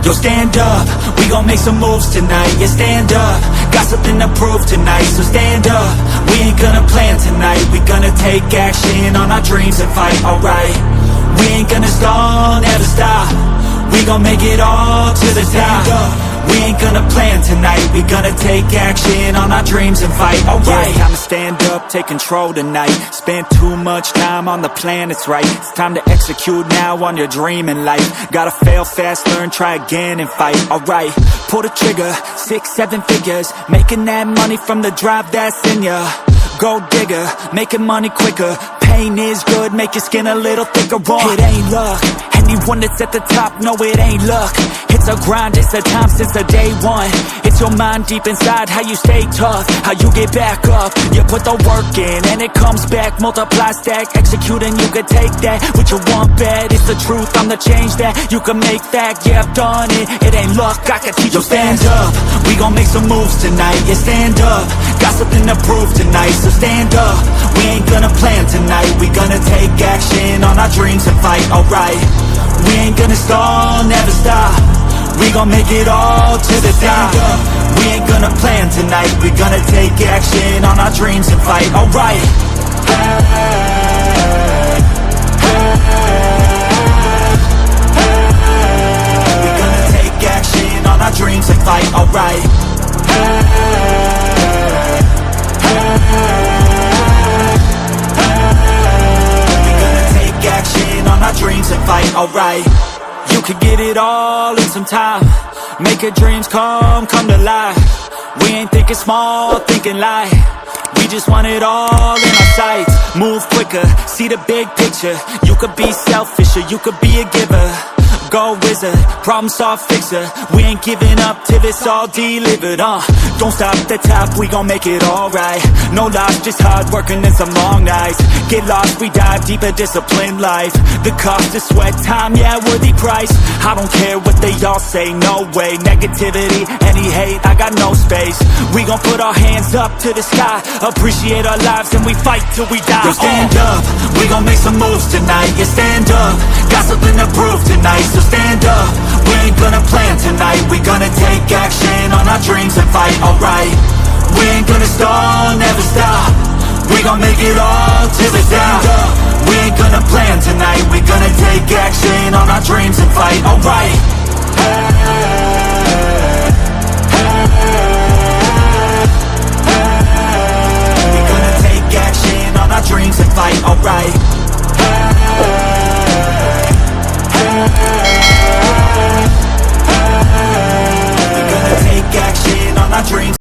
Yo, stand up, we gon' make some moves tonight. Yeah, stand up, got something to prove tonight. So stand up, we ain't gonna plan tonight. We gonna take action on our dreams and fight, alright. We ain't gonna stall, never stop. We gon' make it all to the top. We ain't gonna plan tonight. We gonna take action on our dreams and fight, alright. Yeah, I'ma stand up, take control tonight. Spent too much time on the plan, it's right. It's time to execute now on your dream in life. Gotta fail fast, learn, try again and fight, alright. Pull the trigger, 6, 7 figures. Making that money from the drive that's in ya. Gold digger, making money quicker. Pain is good, make your skin a little thicker. It ain't luck, anyone that's at the top, no it ain't luck. It's a grind, it's a time since the day one. It's your mind deep inside, how you stay tough, how you get back up. You put the work in and it comes back. Multiply, stack, execute and you can take that. What you want bad, it's the truth, I'm the change that you can make fact. Yeah, I've done it, it ain't luck, I can teach you. Stand up, we gon' make some moves tonight. Yeah, stand up, got something to prove tonight. So stand up, we ain't gonna plan tonight. We gonna take action on our dreams and fight, alright. We ain't gonna stall, never stop. We gon' make it all to the top. We ain't gonna plan tonight. We gonna take action on our dreams and fight, alright. Hey, hey, hey. We gonna take action on our dreams and fight, alright. Hey, hey, hey. We gonna take action on our dreams and fight, alright. You could get it all in some time. Make your dreams come to life. We ain't thinking small, thinking light. We just want it all in our sights. Move quicker, see the big picture. You could be selfish or you could be a giver. Go wizard, problem solve fixer. We ain't giving up till it's all delivered, Don't stop at the top, we gon' make it alright. No lies, just hard working and some long nights. Get lost, we dive deeper, disciplined life. The cost of sweat, time, yeah, worthy price. I don't care what they all say, no way. Negativity, any hate, I got no space. We gon' put our hands up to the sky. Appreciate our lives and we fight till we die. Yo, stand up, we gon' make some moves tonight. Yeah, stand up, got something to prove tonight. So stand up, we ain't gonna plan tonight. We gonna take action on our dreams and fight, alright. We ain't gonna stall, never stop. We gon' make it all to the top. We ain't gonna plan tonight. We gonna take action on our dreams and fight, alright.